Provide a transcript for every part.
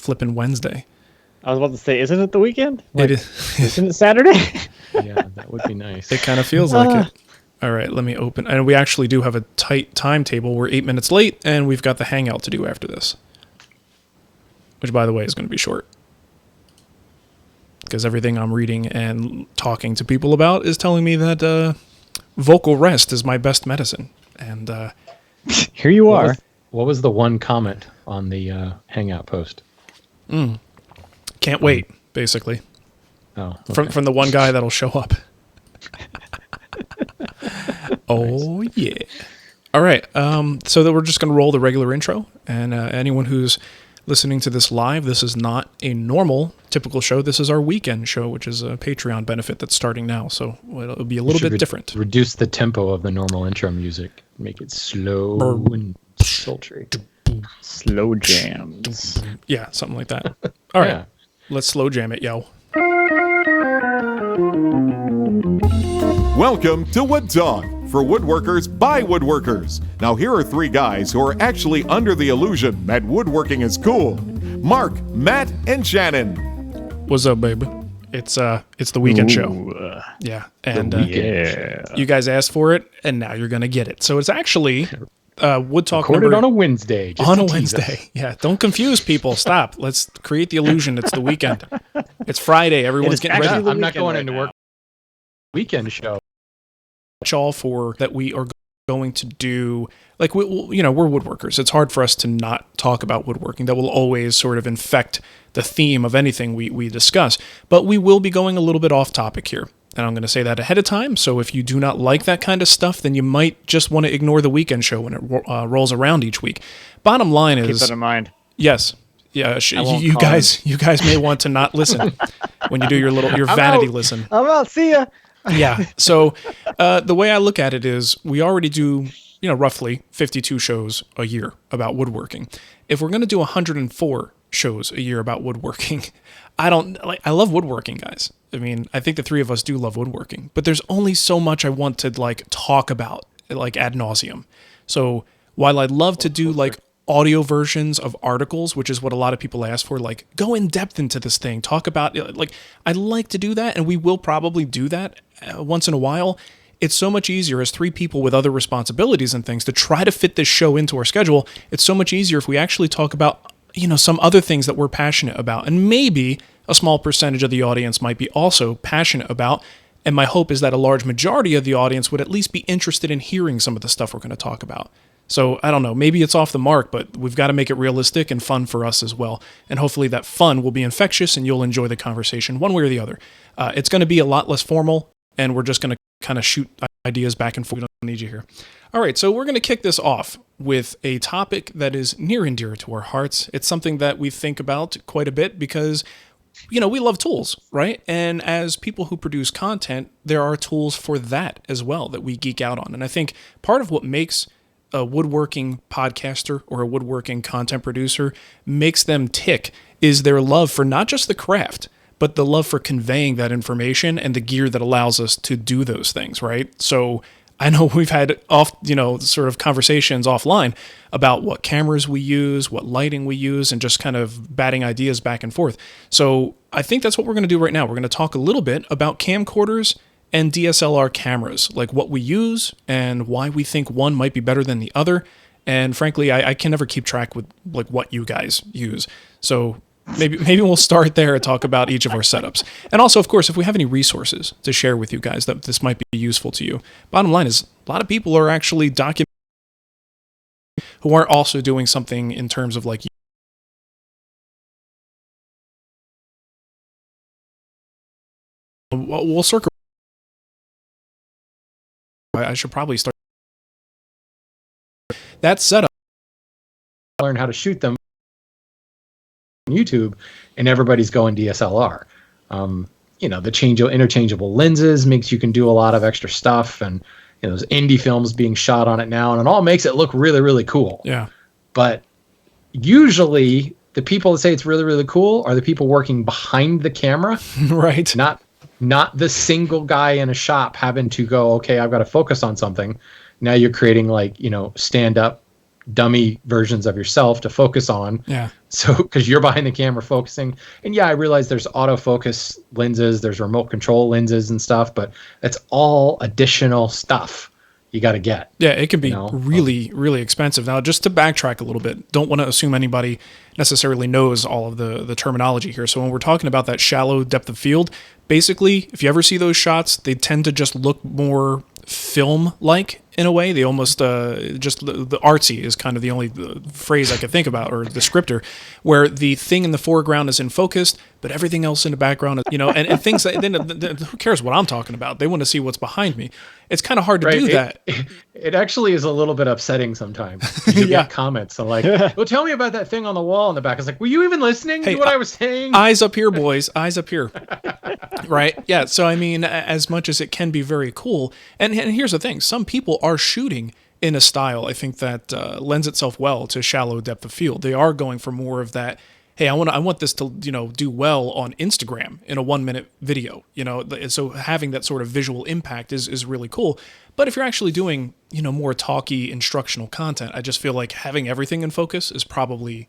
flipping Wednesday. I was about to say, isn't it the weekend? It is. Isn't it Saturday? Yeah, that would be nice. It kind of feels like it. All right, let me open. And we actually do have a tight timetable. We're 8 minutes late, and we've got the hangout to do after this. Which, by the way, is going to be short. Because everything I'm reading and talking to people about is telling me that vocal rest is my best medicine. And here you are. What was the one comment on the hangout post? Can't wait, basically. Oh, okay. From the one guy that'll show up. Oh, yeah. All right. So that we're just going to roll the regular intro. And anyone who's listening to this live, this is not a normal, typical show. This is our weekend show, which is a Patreon benefit that's starting now. So it'll be a little bit different. Reduce the tempo of the normal intro music. Make it slow and sultry. Slow jams. Yeah, something like that. All right. Yeah. Let's slow jam it, yo. Welcome to Wood Talk, for woodworkers by woodworkers. Now here are three guys who are actually under the illusion that woodworking is cool. Mark, Matt, and Shannon. What's up, baby? It's the weekend show. Yeah. And you guys asked for it, and now you're going to get it. So it's actually Wood Talk Recorded on a Wednesday. On a Wednesday. Yeah. Don't confuse people. Stop. Let's create the illusion it's the weekend. It's Friday. Everyone's getting ready. I'm not going into work. Weekend show. All for that we are going to do, like, we're woodworkers. It's hard for us to not talk about woodworking. That will always sort of infect the theme of anything we discuss. But we will be going a little bit off topic here. And I'm going to say that ahead of time. So if you do not like that kind of stuff, then you might just want to ignore the weekend show when it rolls around each week. Bottom line is... Keep that in mind. Yes. Yeah, you guys may want to not listen when you do your vanity listen. I'm out. See ya. Yeah. So the way I look at it is we already do, roughly 52 shows a year about woodworking. If we're going to do 104 shows a year about woodworking, I love woodworking, guys. I mean, I think the three of us do love woodworking, but there's only so much I want to talk about ad nauseum. So while I'd love to do audio versions of articles, which is what a lot of people ask for, go in depth into this thing, talk about I'd like to do that, and we will probably do that once in a while. It's so much easier as three people with other responsibilities and things to try to fit this show into our schedule. It's so much easier if we actually talk about, some other things that we're passionate about, and maybe a small percentage of the audience might be also passionate about. And my hope is that a large majority of the audience would at least be interested in hearing some of the stuff we're going to talk about. So I don't know, maybe it's off the mark, but we've got to make it realistic and fun for us as well. And hopefully that fun will be infectious and you'll enjoy the conversation one way or the other. It's going to be a lot less formal, and we're just going to kind of shoot ideas back and forth. We don't need you here. All right, so we're going to kick this off with a topic that is near and dear to our hearts. It's something that we think about quite a bit because, we love tools, right? And as people who produce content, there are tools for that as well that we geek out on. And I think part of what makes a woodworking podcaster or a woodworking content producer makes them tick is their love for not just the craft, but the love for conveying that information and the gear that allows us to do those things, right? So I know we've had sort of conversations offline about what cameras we use, what lighting we use, and just kind of batting ideas back and forth. So I think that's what we're going to do right now. We're going to talk a little bit about camcorders and DSLR cameras, like what we use and why we think one might be better than the other. And frankly, I can never keep track with what you guys use. So maybe we'll start there and talk about each of our setups. And also, of course, if we have any resources to share with you guys that this might be useful to you. Bottom line is a lot of people are actually documenting who aren't also doing something in terms of we'll circle. I should probably start that setup. Learn how to shoot them on YouTube, and everybody's going DSLR. The interchangeable lenses makes you can do a lot of extra stuff, and those indie films being shot on it now, and it all makes it look really, really cool. Yeah. But usually the people that say it's really, really cool are the people working behind the camera. Right. Not the single guy in a shop having to go, okay, I've got to focus on something. Now you're creating stand-up dummy versions of yourself to focus on. Yeah. So, because you're behind the camera focusing, and yeah, I realize there's autofocus lenses, there's remote control lenses and stuff, but that's all additional stuff you got to get. Yeah, it can be You know? really, really expensive. Now, just to backtrack a little bit, don't want to assume anybody necessarily knows all of the terminology here. So when we're talking about that shallow depth of field, basically, if you ever see those shots, they tend to just look more film-like in a way. They almost just the artsy is kind of the only phrase I could think about, or descriptor, where the thing in the foreground is in focus, but everything else in the background is, and things that then who cares what I'm talking about? They want to see what's behind me. It's kind of hard to do that. It actually is a little bit upsetting sometimes. You Yeah. get comments and like, well, tell me about that thing on the wall in the back. It's like, were you even listening to what I was saying? Eyes up here, boys. Eyes up here. Right? Yeah. So, I mean, as much as it can be very cool, and here's the thing, some people are shooting in a style, I think, that lends itself well to shallow depth of field. They are going for more of that, hey, I want this to, do well on Instagram in a 1-minute video, so having that sort of visual impact is really cool. But if you're actually doing, more talky instructional content, I just feel like having everything in focus is probably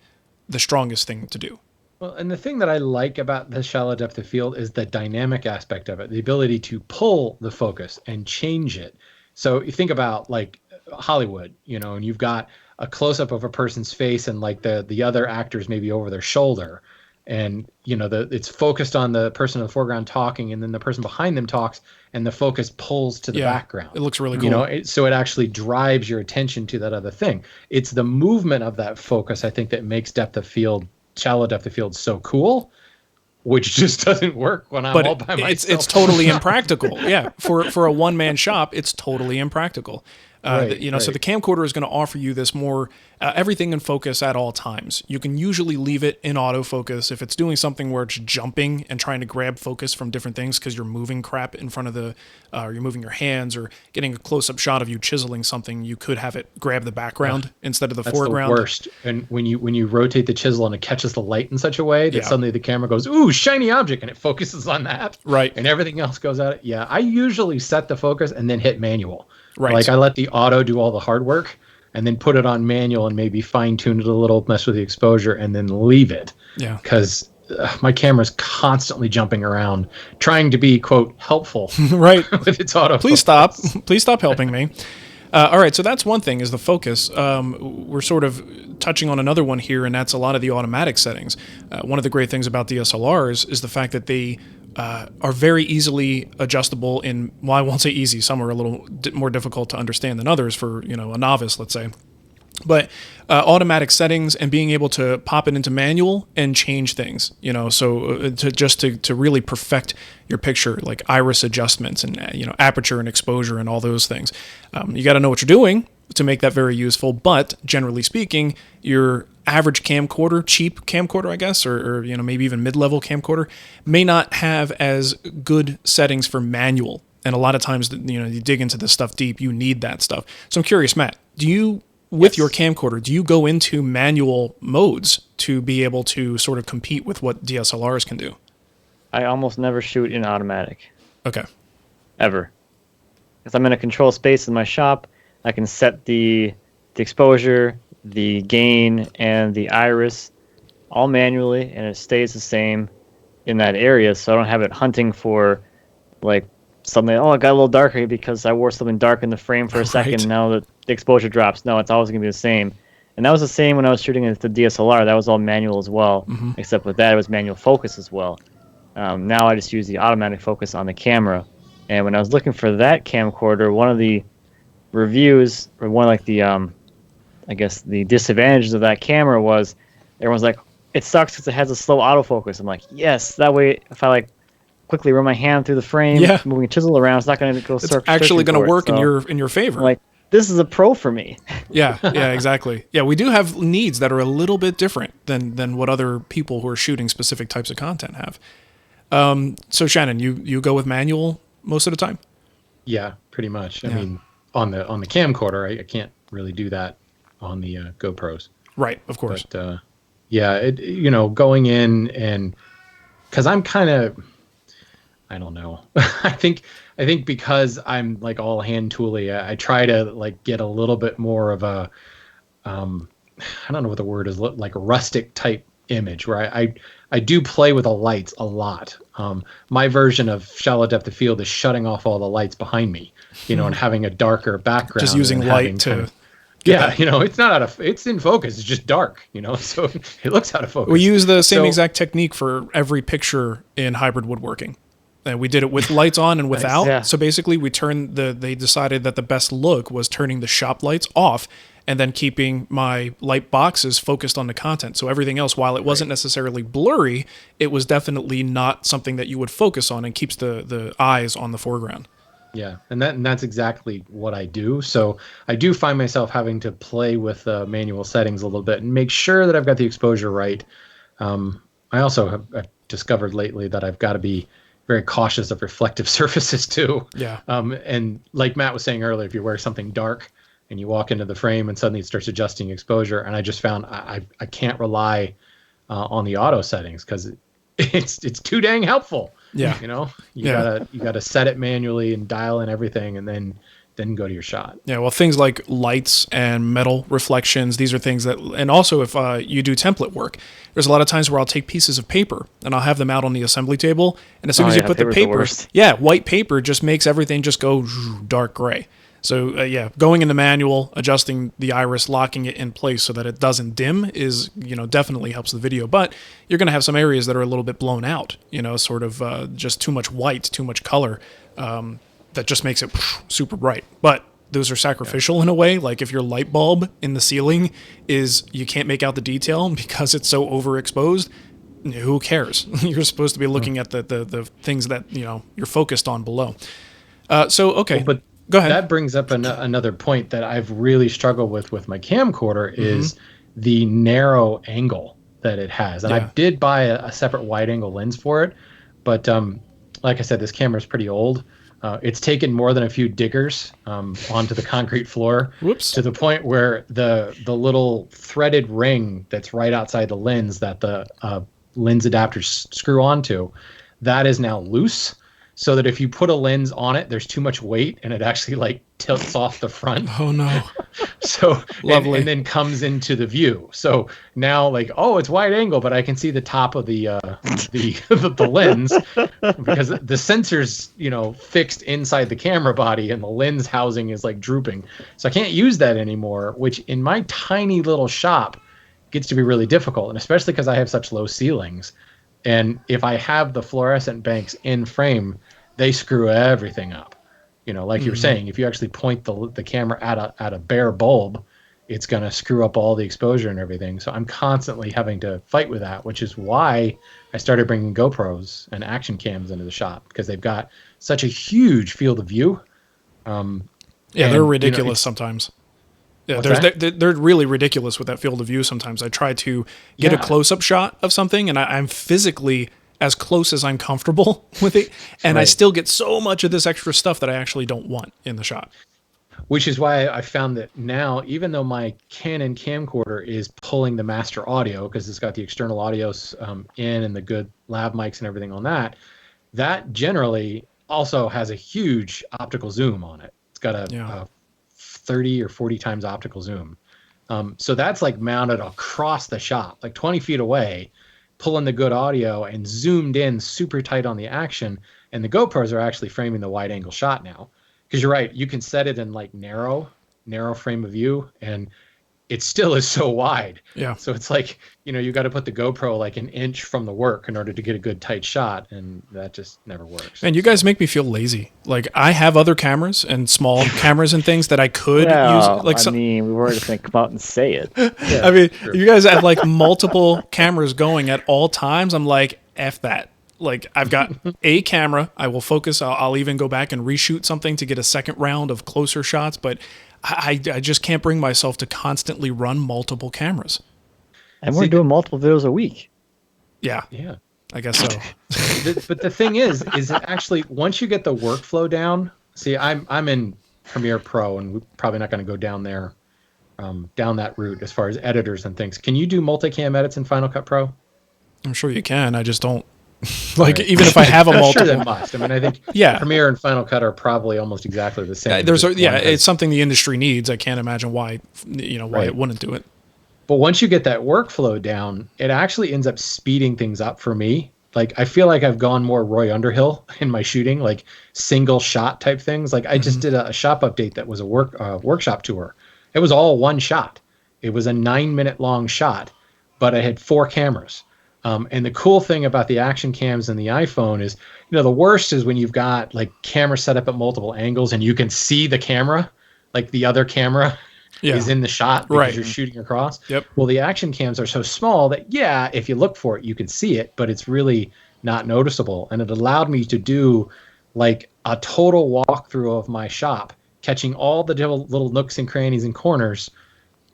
the strongest thing to do. Well, and the thing that I like about the shallow depth of field is the dynamic aspect of it, the ability to pull the focus and change it. So you think about like Hollywood, and you've got a close up of a person's face and like the other actors maybe over their shoulder, and it's focused on the person in the foreground talking, and then the person behind them talks, and the focus pulls to the background. It looks really cool. So it actually drives your attention to that other thing. It's the movement of that focus, I think, that makes shallow depth of field so cool, which just doesn't work when I'm all by myself. It's totally impractical. Yeah, for a one-man shop, it's totally impractical. So the camcorder is going to offer you this more everything in focus at all times. You can usually leave it in autofocus if it's doing something where it's jumping and trying to grab focus from different things because you're moving crap in front of or you're moving your hands or getting a close-up shot of you chiseling something. You could have it grab the background instead of the foreground. That's the worst. And when you rotate the chisel and it catches the light in such a way that suddenly the camera goes, ooh, shiny object, and it focuses on that. Right. And everything else goes out. Yeah, I usually set the focus and then hit manual. Right. Like I let the auto do all the hard work and then put it on manual and maybe fine tune it a little, mess with the exposure, and then leave it. Yeah. Because my camera's constantly jumping around, trying to be, quote, helpful. Right. With its auto. Please stop. Please stop helping me. All right. So that's one thing, is the focus. We're sort of touching on another one here, and that's a lot of the automatic settings. One of the great things about DSLRs is the fact that they are very easily adjustable I won't say easy. Some are a little more difficult to understand than others for, a novice, let's say. But automatic settings and being able to pop it into manual and change things, to really perfect your picture, like iris adjustments and, aperture and exposure and all those things. You got to know what you're doing to make that very useful. But generally speaking, your average camcorder, cheap camcorder, I guess, or maybe even mid-level camcorder, may not have as good settings for manual. And a lot of times, you dig into this stuff deep, you need that stuff. So I'm curious, Matt, with your camcorder, do you go into manual modes to be able to sort of compete with what DSLRs can do? I almost never shoot in automatic. Okay. Ever. If I'm in a control space in my shop, I can set the exposure, the gain, and the iris all manually, and it stays the same in that area, so I don't have it hunting for like something, it got a little darker because I wore something dark in the frame for a second, and now the exposure drops. No, it's always going to be the same. And that was the same when I was shooting with the DSLR. That was all manual as well, except with that, it was manual focus as well. Now I just use the automatic focus on the camera. And when I was looking for that camcorder, one of the reviews, or one of like the, I guess the disadvantages of that camera was, everyone's like, it sucks because it has a slow autofocus. I'm like, yes, that way if I like quickly run my hand through the frame, moving a chisel around, it's not going to go. It's actually going to work in your favor. Like, this is a pro for me. Yeah, exactly. Yeah, we do have needs that are a little bit different than what other people who are shooting specific types of content have. So Shannon, you go with manual most of the time? Yeah, pretty much. I mean, on the camcorder, I can't really do that on the GoPros. Right, of course. But going in, and because I'm kind of, I don't know. I think because I'm like all hand tooly, I try to like get a little bit more of a, I don't know what the word is, like a rustic type image where I do play with the lights a lot. My version of shallow depth of field is shutting off all the lights behind me, and having a darker background. Just using light to. Yeah, it's not it's in focus. It's just dark, so it looks out of focus. We use the same exact technique for every picture in hybrid woodworking. And we did it with lights on and without. Nice, yeah. So basically they decided that the best look was turning the shop lights off and then keeping my light boxes focused on the content. So everything else, while it wasn't necessarily blurry, it was definitely not something that you would focus on and keeps the eyes on the foreground. Yeah, and that's exactly what I do. So I do find myself having to play with manual settings a little bit and make sure that I've got the exposure right. I also have discovered lately that I've got to be very cautious of reflective surfaces too. Yeah. And like Matt was saying earlier, if you wear something dark and you walk into the frame and suddenly it starts adjusting exposure, and I just found I can't rely on the auto settings because it's too dang helpful. Yeah. You gotta set it manually and dial in everything and then go to your shot. Yeah, well, things like lights and metal reflections, these are things that, and also if you do template work, there's a lot of times where I'll take pieces of paper and I'll have them out on the assembly table, and as soon as you put the paper, white paper just makes everything just go dark gray. So going in the manual, adjusting the iris, locking it in place so that it doesn't dim is, definitely helps the video. But you're going to have some areas that are a little bit blown out, sort of just too much white, too much color. That just makes it super bright. But those are sacrificial in a way. Like if your light bulb in the ceiling you can't make out the detail because it's so overexposed, who cares? You're supposed to be looking at the things that, you're focused on below. Okay. But go ahead. That brings up another point that I've really struggled with my camcorder is the narrow angle that it has. And I did buy a separate wide angle lens for it. But like I said, this camera is pretty old. It's taken more than a few diggers onto the concrete floor. Whoops. To the point where the little threaded ring that's right outside the lens that the lens adapters screw onto, that is now loose. So that if you put a lens on it, there's too much weight and it actually tilts off the front. Oh no. So lovely. And then comes into the view. So now it's wide angle, but I can see the top of the lens because the sensor's, fixed inside the camera body and the lens housing is drooping. So I can't use that anymore, which in my tiny little shop gets to be really difficult. And especially because I have such low ceilings. And if I have the fluorescent banks in frame, they screw everything up. Like you were saying, if you actually point the camera at a bare bulb, it's going to screw up all the exposure and everything. So I'm constantly having to fight with that, which is why I started bringing GoPros and action cams into the shop, because they've got such a huge field of view. They're ridiculous sometimes. Yeah, they're really ridiculous with that field of view sometimes. I try to get a close-up shot of something, and I'm physically as close as I'm comfortable with it, and I still get so much of this extra stuff that I actually don't want in the shot. Which is why I found that now, even though my Canon camcorder is pulling the master audio, because it's got the external audios in and the good lav mics and everything on that generally also has a huge optical zoom on it. It's got a 30 or 40 times optical zoom. So that's mounted across the shop, 20 feet away, pulling the good audio and zoomed in super tight on the action. And the GoPros are actually framing the wide angle shot now. Because you're right, you can set it in narrow frame of view, and it still is so wide. Yeah. So it's you got to put the GoPro an inch from the work in order to get a good tight shot, and that just never works. And you guys make me feel lazy. I have other cameras and small cameras and things that I could use. We weren't just going to come out and say it. Yeah, you guys have multiple cameras going at all times. I'm F that. I've got a camera. I will focus. I'll even go back and reshoot something to get a second round of closer shots, but I just can't bring myself to constantly run multiple cameras. And we're doing multiple videos a week. Yeah. I guess so. But the thing is actually once you get the workflow down, I'm in Premiere Pro, and we're probably not going to go down there, down that route as far as editors and things. Can you do multicam edits in Final Cut Pro? I'm sure you can. I just don't. Even if I have a multiple, sure they must. I think Premiere and Final Cut are probably almost exactly the same. It's something the industry needs. I can't imagine why it wouldn't do it. But once you get that workflow down, it actually ends up speeding things up for me. Like I feel like I've gone more Roy Underhill in my shooting, like single shot type things. Like I just did a shop update that was a workshop tour. It was all one shot. It was a 9-minute long shot, but I had 4 cameras. And the cool thing about the action cams and the iPhone is, the worst is when you've got like camera set up at multiple angles and you can see the camera, like the other camera is in the shot because you're shooting across. Yep. Well, the action cams are so small that, if you look for it, you can see it, but it's really not noticeable. And it allowed me to do like a total walkthrough of my shop, catching all the little nooks and crannies and corners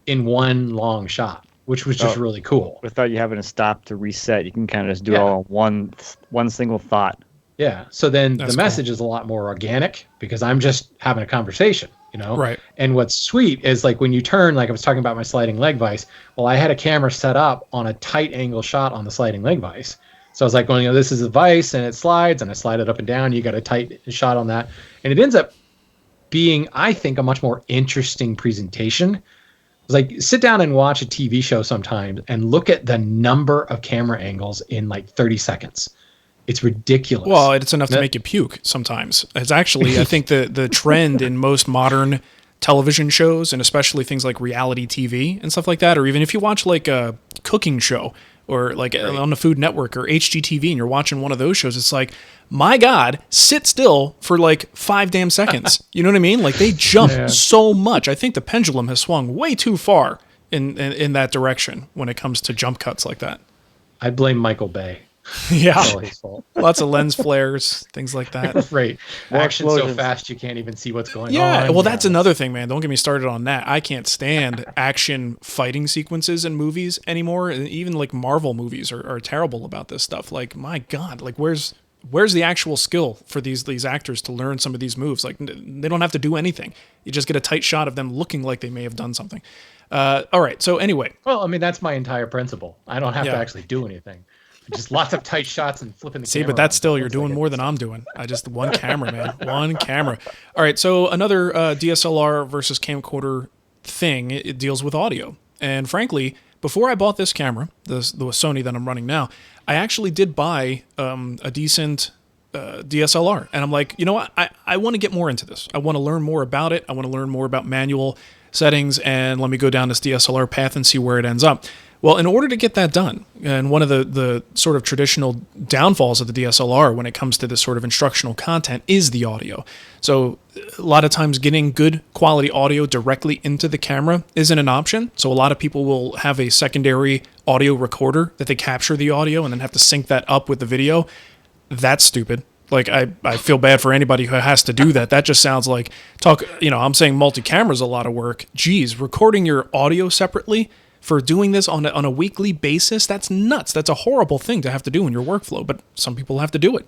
in one long shot, which was just really cool. Without you having to stop to reset, you can kind of just do it all in one single thought. Yeah. So then That's the message is a lot more organic because I'm just having a conversation, Right. And what's sweet is like when you turn, like I was talking about my sliding leg vise. Well, I had a camera set up on a tight angle shot on the sliding leg vise. So I was like, well, this is a vise and it slides and I slide it up and down. You got a tight shot on that. And it ends up being, I think, a much more interesting presentation. It's like sit down and watch a TV show sometimes and look at the number of camera angles in like 30 seconds. It's ridiculous. Well, it's enough to make you puke sometimes. It's actually, I think, the trend in most modern television shows, and especially things like reality TV and stuff like that, or even if you watch like a cooking show or like on the Food Network or HGTV and you're watching one of those shows, it's like, my God, sit still for like 5 damn seconds. You know what I mean? Like they jump so much. I think the pendulum has swung way too far in that direction when it comes to jump cuts like that. I blame Michael Bay. Yeah. It's all his fault. Lots of lens flares, things like that. Right. More Action so explosions. fast you can't even see what's going on. Yeah, well, that's another thing, man. Don't get me started on that. I can't stand action fighting sequences in movies anymore. And even like Marvel movies are terrible about this stuff. Like, my God, like where's the actual skill for these actors to learn some of these moves? Like, they don't have to do anything. You just get a tight shot of them looking like they may have done something. All right. So anyway. Well, I mean, that's my entire principle. I don't have to actually do anything. Just lots of tight shots and flipping the camera. See, but that's around. still, you're doing more than I'm doing. I just, one camera, man. One camera. All right, so another DSLR versus camcorder thing, it deals with audio. And frankly, before I bought this camera, the Sony that I'm running now, I actually did buy a decent DSLR. And I'm like, you know what? I want to get more into this. I want to learn more about it. I want to learn more about manual settings, and let me go down this DSLR path and see where it ends up. Well, in order to get that done, and one of the sort of traditional downfalls of the DSLR when it comes to this sort of instructional content is the audio. So a lot of times getting good quality audio directly into the camera isn't an option. So a lot of people will have a secondary audio recorder that they capture the audio and then have to sync that up with the video. That's stupid. Like, I feel bad for anybody who has to do that. That just sounds like I'm saying multi-camera is a lot of work. Geez, recording your audio separately for doing this on a weekly basis, that's nuts. That's a horrible thing to have to do in your workflow, but some people have to do it.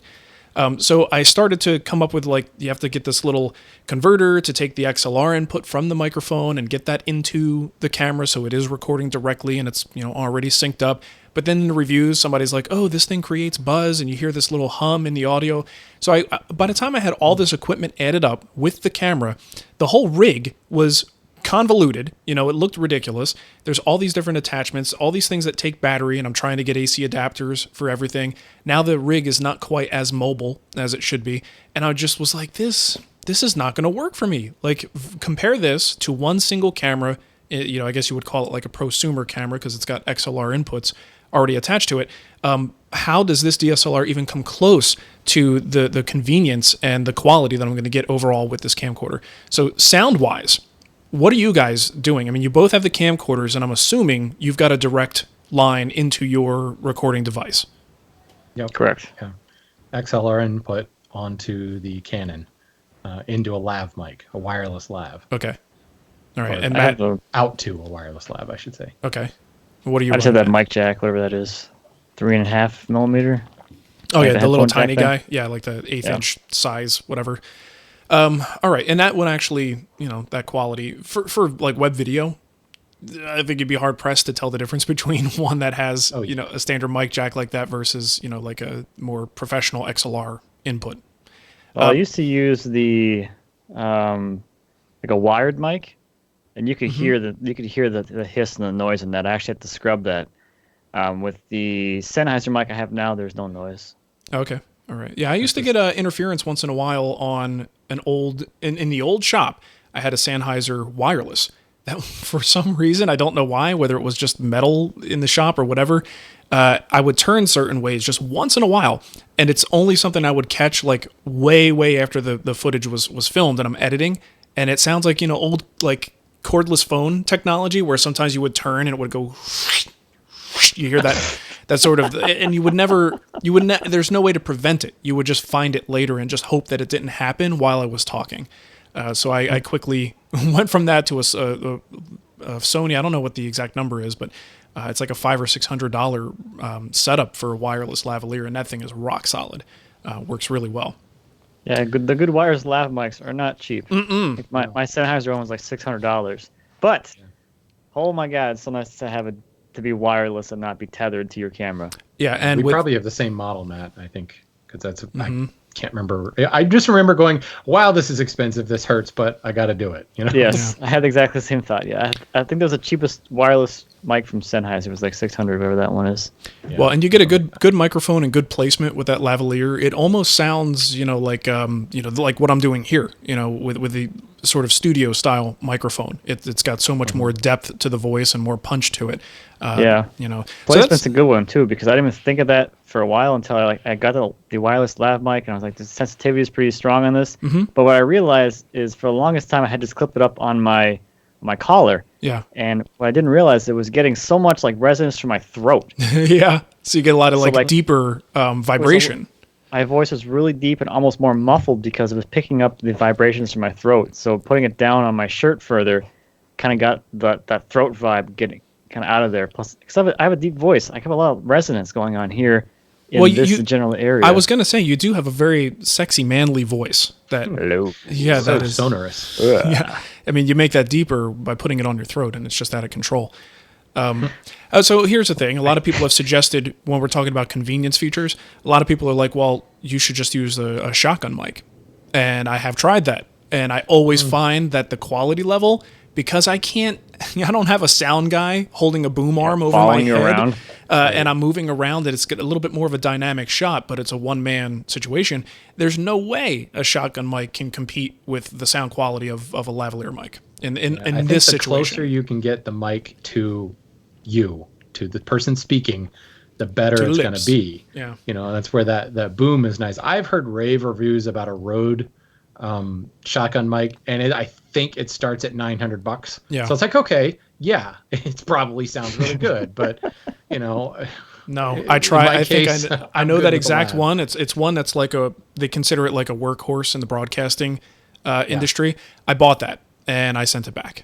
So I started to come up with, like, you have to get this little converter to take the XLR input from the microphone and get that into the camera so it is recording directly and it's already synced up. But then in the reviews, somebody's like, oh, this thing creates buzz, and you hear this little hum in the audio. So I by the time I had all this equipment added up with the camera, the whole rig was convoluted. It looked ridiculous. There's all these different attachments, all these things that take battery, and I'm trying to get AC adapters for everything. Now the rig is not quite as mobile as it should be, and I just was like, this is not going to work for me. Like, compare this to one single camera. I guess you would call it like a prosumer camera because it's got XLR inputs already attached to it. How does this DSLR even come close to the convenience and the quality that I'm going to get overall with this camcorder? So sound-wise, what are you guys doing? I mean, you both have the camcorders, and I'm assuming you've got a direct line into your recording device. Yep. Correct. Yeah. XLR input onto the Canon, into a lav mic, a wireless lav. Okay. All right. Or And Matt, out to a wireless lav, I should say. okay. What are you I just have running that at? mic jack, whatever that is, 3.5 millimeter. Oh, like yeah, the little headphone tiny jack guy. Yeah, like the 1/8-inch size, whatever. All right, and that one actually, that quality for like web video, I think you'd be hard pressed to tell the difference between one that has a standard mic jack like that versus like a more professional XLR input. Well, I used to use the like a wired mic, and you could hear the hiss and the noise in that. I actually have to scrub that. With the Sennheiser mic I have now, there's no noise. Okay. All right. Yeah, I used to get interference once in a while on an old in the old shop. I had a Sennheiser wireless. That for some reason, I don't know why, whether it was just metal in the shop or whatever, I would turn certain ways just once in a while, and it's only something I would catch like way after the footage was filmed and I'm editing, and it sounds like old like cordless phone technology where sometimes you would turn and it would go. You hear that sort of, and there's no way to prevent it. You would just find it later and just hope that it didn't happen while I was talking. So I quickly went from that to a Sony. I don't know what the exact number is, but it's like a $500 or $600 setup for a wireless lavalier, and that thing is rock solid. Works really well. Yeah, the good wireless lav mics are not cheap. Like my Sennheiser one was like $600, but oh my god, it's so nice to have it to be wireless and not be tethered to your camera. Yeah, and we probably have the same model, Matt. I think because that's I can't remember. I just remember going, "Wow, this is expensive. This hurts, but I got to do it." Yes, I had exactly the same thought. Yeah, I think that was the cheapest wireless mic from Sennheiser. It was like $600, whatever that one is. Yeah. Well, and you get a good microphone and good placement with that lavalier. It almost sounds, like like what I'm doing here, with the sort of studio style microphone. It's got so much more depth to the voice and more punch to it. Placement's a good one too, because I didn't even think of that for a while until I got the wireless lav mic, and I was like, the sensitivity is pretty strong on this. But what I realized is for the longest time I had to just clip it up on my collar. Yeah. And what I didn't realize, it was getting so much like resonance from my throat. Yeah. So you get a lot of deeper vibration. My voice was really deep and almost more muffled because it was picking up the vibrations from my throat. So putting it down on my shirt further kind of got that throat vibe getting kind of out of there. Plus, because I have a deep voice, I have a lot of resonance going on here in this general area. I was going to say, you do have a very sexy, manly voice. Hello. Yeah, so that is sonorous. Yeah. I mean, you make that deeper by putting it on your throat, and it's just out of control. So here's the thing. A lot of people have suggested, when we're talking about convenience features, a lot of people are like, well, you should just use a shotgun mic. And I have tried that. And I always find that the quality level, because I don't have a sound guy holding a boom arm over my head, around. And I'm moving around, that it's a little bit more of a dynamic shot, but it's a one-man situation. There's no way a shotgun mic can compete with the sound quality of a lavalier mic in I think this the situation. closer you can get the mic to the person speaking, the better To it's the going to lips. be. Yeah. That's where that boom is nice. I've heard rave reviews about a Rode shotgun mic, and I think it starts at $900. Yeah. So it's like, okay, yeah, it probably sounds really good, but No, I try. my I think case, I I'm know good that with the exact lab. one. It's one that's like they consider it like a workhorse in the broadcasting industry. I bought that and I sent it back.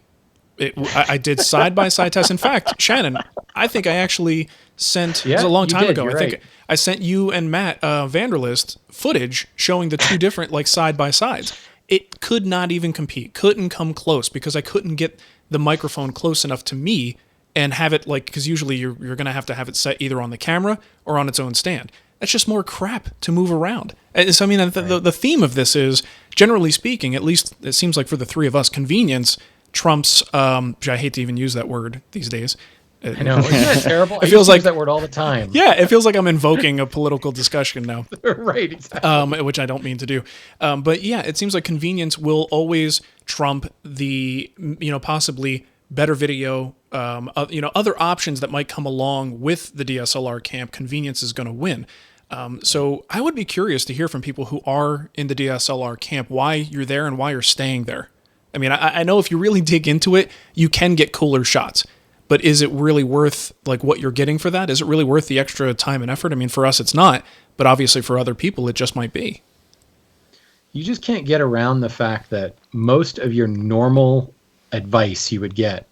I did side-by-side tests. In fact, Shannon, I think I actually sent, it was a long time ago. You're I think right. I sent you and Matt Vanderlist footage showing the two different like side-by-sides. It could not even compete, couldn't come close, because I couldn't get the microphone close enough to me and have it because usually you're going to have it set either on the camera or on its own stand. That's just more crap to move around. So, I mean, the theme of this is, generally speaking, at least it seems like for the three of us, convenience trumps, which I hate to even use that word these days. I know. Isn't that terrible? It feels I like use that word all the time. Yeah, it feels like I'm invoking a political discussion now. Right, exactly. Which I don't mean to do. But yeah, it seems like convenience will always trump the, possibly better video, other options that might come along with the DSLR camp. Convenience is going to win. So I would be curious to hear from people who are in the DSLR camp, why you're there and why you're staying there. I mean, I know if you really dig into it, you can get cooler shots. But is it really worth like what you're getting for that? Is it really worth the extra time and effort? I mean, for us, it's not. But obviously for other people, it just might be. You just can't get around the fact that most of your normal advice you would get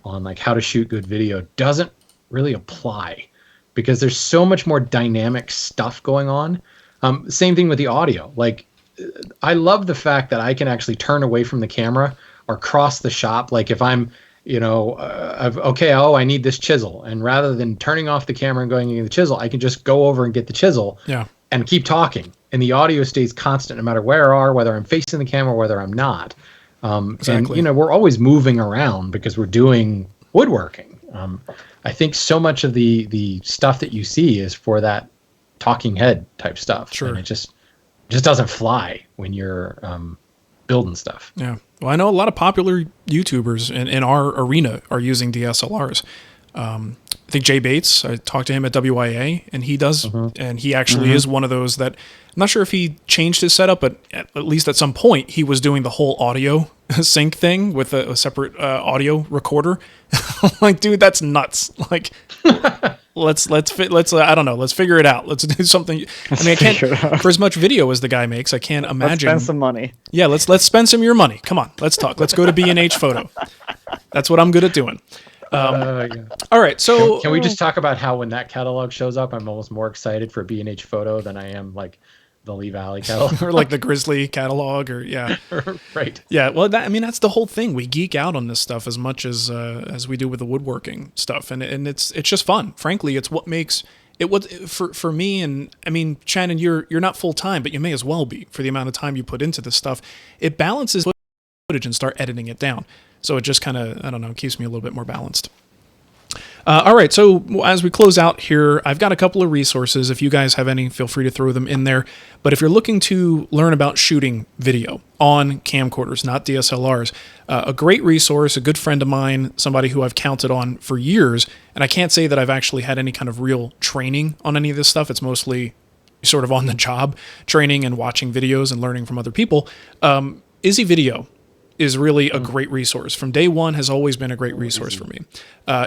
on like how to shoot good video doesn't really apply, because there's so much more dynamic stuff going on. Same thing with the audio. Like, I love the fact that I can actually turn away from the camera or cross the shop. Like if I'm, I need this chisel. And rather than turning off the camera and going to get the chisel, I can just go over and get the chisel and keep talking. And the audio stays constant no matter where I are, whether I'm facing the camera or whether I'm not. And Exactly. we're always moving around because we're doing woodworking. I think so much of the stuff that you see is for that talking head type stuff. Sure. And it just doesn't fly when you're building stuff. Yeah. Well, I know a lot of popular YouTubers in our arena are using DSLRs. I think Jay Bates, I talked to him at WIA, and he does, and he actually is one of those that, I'm not sure if he changed his setup, but at least at some point he was doing the whole audio sync thing with a separate audio recorder. Like, dude, that's nuts. Like, let's I don't know, let's figure it out. Let's do something. I mean, I can't, for as much video as the guy makes, I can't Let's imagine. spend some money. Yeah, let's spend some of your money. Come on, let's talk. Let's go to B&H Photo. That's what I'm good at doing. Yeah. All right, so Can we just talk about how when that catalog shows up, I'm almost more excited for B&H Photo than I am like the Lee Valley catalog? or like the Grizzly catalog, or yeah, Right. yeah. Well, that's the whole thing. We geek out on this stuff as much as we do with the woodworking stuff, and it's just fun. Frankly, it's what makes it what for me. And I mean, Shannon, you're not full time, but you may as well be for the amount of time you put into this stuff. It balances footage and start editing it down. So it just kind of, I don't know, keeps me a little bit more balanced. All right, so as we close out here, I've got a couple of resources. If you guys have any, feel free to throw them in there. But if you're looking to learn about shooting video on camcorders, not DSLRs, a great resource, a good friend of mine, somebody who I've counted on for years, and I can't say that I've actually had any kind of real training on any of this stuff. It's mostly sort of on the job training and watching videos and learning from other people. Izzy Video is really a great resource. From day one has always been a great resource for me.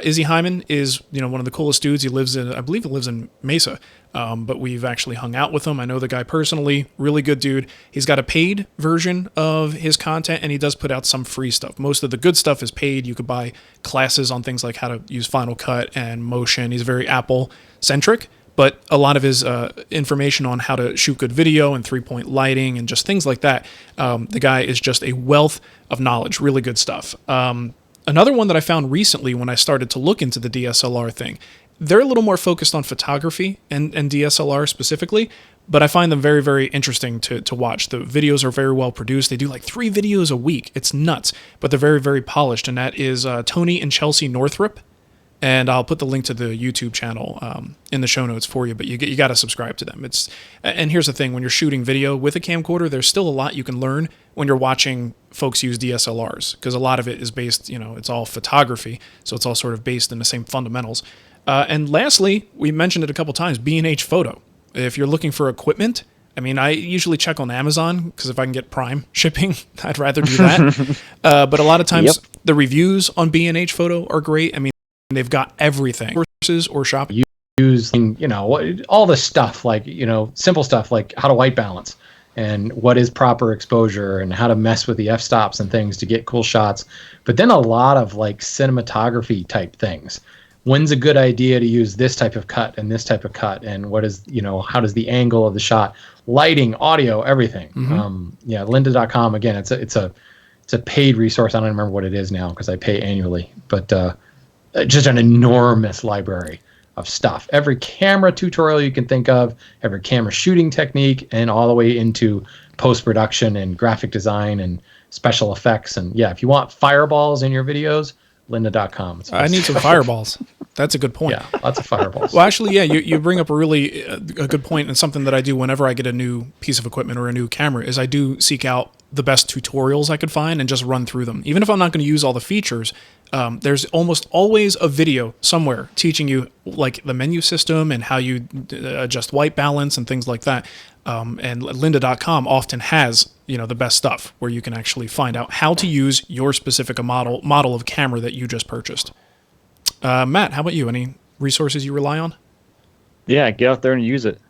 Izzy Hyman is, one of the coolest dudes. He lives in, I believe he lives in Mesa, but we've actually hung out with him. I know the guy personally, really good dude. He's got a paid version of his content, and he does put out some free stuff. Most of the good stuff is paid. You could buy classes on things like how to use Final Cut and Motion. He's very Apple centric. But a lot of his information on how to shoot good video and 3-point lighting and just things like that, the guy is just a wealth of knowledge, really good stuff. Another one that I found recently when I started to look into the DSLR thing, they're a little more focused on photography and DSLR specifically, but I find them very, very interesting to watch. The videos are very well produced. They do like 3 videos a week. It's nuts, but they're very, very polished, and that is Tony and Chelsea Northrup. And I'll put the link to the YouTube channel in the show notes for you, but you got to subscribe to them. And here's the thing, when you're shooting video with a camcorder, there's still a lot you can learn when you're watching folks use DSLRs, because a lot of it is based, it's all photography, so it's all sort of based in the same fundamentals. And lastly, we mentioned it a couple times, B&H Photo. If you're looking for equipment, I mean, I usually check on Amazon, because if I can get Prime shipping, I'd rather do that. But a lot of times, the reviews on B&H Photo are great. I mean, they've got everything, courses or shopping. Use, all the stuff, like, simple stuff like how to white balance and what is proper exposure and how to mess with the f-stops and things to get cool shots. But then a lot of like cinematography type things. When's a good idea to use this type of cut and this type of cut, and what is, how does the angle of the shot, lighting, audio, everything. Lynda.com, again, it's a paid resource. I don't remember what it is now because I pay annually, but just an enormous library of stuff. Every camera tutorial you can think of, every camera shooting technique, and all the way into post-production and graphic design and special effects. And yeah, if you want fireballs in your videos, lynda.com. I need some fireballs. That's a good point. Yeah, lots of fireballs. Well, actually, yeah, you bring up a good point, and something that I do whenever I get a new piece of equipment or a new camera is I do seek out the best tutorials I could find and just run through them. Even if I'm not going to use all the features, there's almost always a video somewhere teaching you like the menu system and how you adjust white balance and things like that. And lynda.com often has, the best stuff where you can actually find out how to use your specific model of camera that you just purchased. Matt, how about you? Any resources you rely on? Yeah, get out there and use it.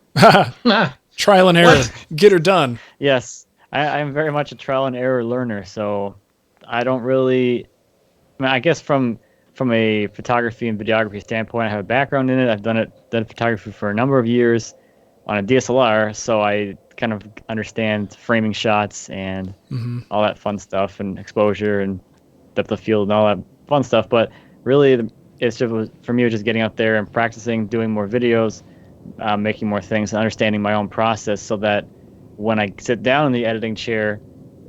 Trial and error. Get her done. Yes, I'm very much a trial and error learner, so I don't really... I guess from a photography and videography standpoint, I have a background in it. I've done photography for a number of years on a DSLR, so I kind of understand framing shots and all that fun stuff, and exposure and depth of field and all that fun stuff. But really, it's just, for me, it was just getting out there and practicing, doing more videos, making more things, and understanding my own process, so that when I sit down in the editing chair,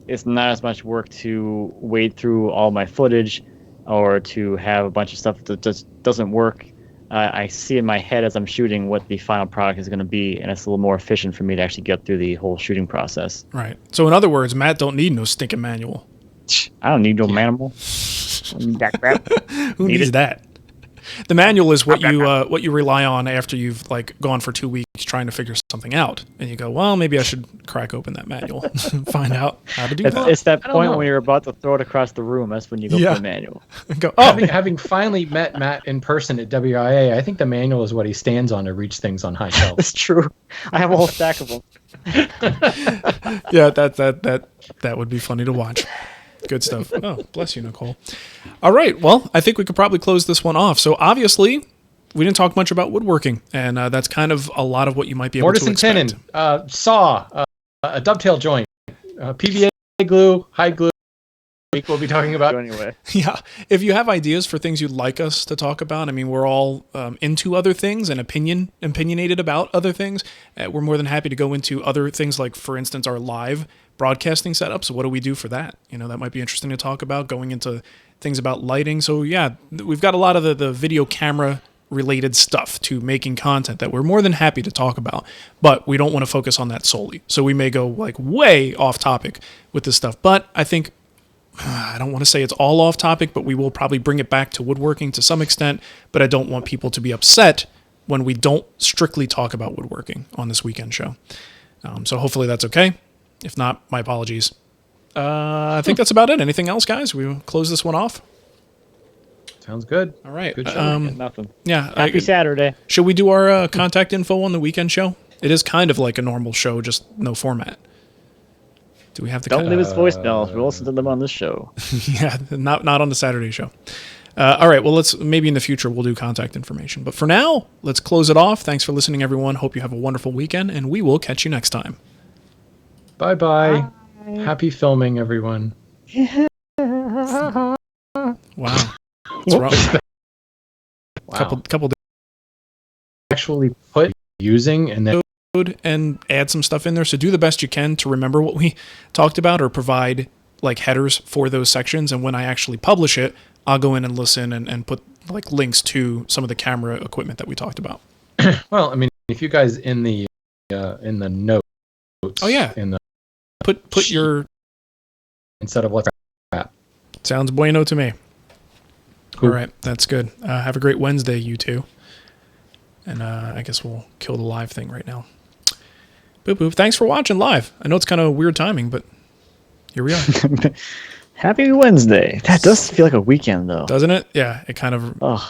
it's not as much work to wade through all my footage or to have a bunch of stuff that just doesn't work. I see in my head as I'm shooting what the final product is going to be, and it's a little more efficient for me to actually get through the whole shooting process. Right. So in other words, Matt don't need no stinking manual. I don't need no manual. That crap. Who needs that? The manual is what you rely on after you've like gone for 2 weeks trying to figure something out, and you go, well, maybe I should crack open that manual, find out how to do that. It's that point when you're about to throw it across the room. That's when you go for the manual. Go, oh, Having finally met Matt in person at WIA, I think the manual is what he stands on to reach things on high shelves. That's true. I have a whole stack of them. Yeah, that would be funny to watch. Good stuff. Oh, bless you, Nicole. All right. Well, I think we could probably close this one off. So obviously, we didn't talk much about woodworking, and that's kind of a lot of what you might be able Mortise to expect. and tenon, saw, a dovetail joint, PVA glue, hide glue. We'll be talking about Anyway, Yeah. If you have ideas for things you'd like us to talk about, I mean, we're all into other things and opinionated about other things. We're more than happy to go into other things like, for instance, our live broadcasting setup. So what do we do for that? You know, that might be interesting to talk about, going into things about lighting. So yeah, we've got a lot of the video camera related stuff to making content that we're more than happy to talk about, but we don't want to focus on that solely. So we may go like way off topic with this stuff, but I think I don't want to say it's all off topic, but we will probably bring it back to woodworking to some extent, but I don't want people to be upset when we don't strictly talk about woodworking on this weekend show. So hopefully that's okay. If not, my apologies. I think that's about it. Anything else, guys? We'll close this one off. Sounds good. All right. Good show. nothing. Yeah. Happy Saturday. Should we do our contact info on the weekend show? It is kind of like a normal show, just no format. Do we have to? Don't leave us voicemails. We'll listen to them on this show. Yeah, not on the Saturday show. All right. Well, let's maybe in the future we'll do contact information. But for now, let's close it off. Thanks for listening, everyone. Hope you have a wonderful weekend, and we will catch you next time. Bye-bye. Happy filming, everyone. Wow. What's wrong? Wow. Couple Actually put using and then and add some stuff in there. So do the best you can to remember what we talked about, or provide like headers for those sections. And when I actually publish it, I'll go in and listen and put like links to some of the camera equipment that we talked about. well, I mean, if you guys in the notes. Oh yeah. In the Put your instead of what's at. Sounds bueno to me. Cool. All right, that's good. Have a great Wednesday, you two. And I guess we'll kill the live thing right now. Boop boop. Thanks for watching live. I know it's kind of weird timing, but here we are. Happy Wednesday. That does feel like a weekend, though. Doesn't it? Yeah, it kind of. Ugh.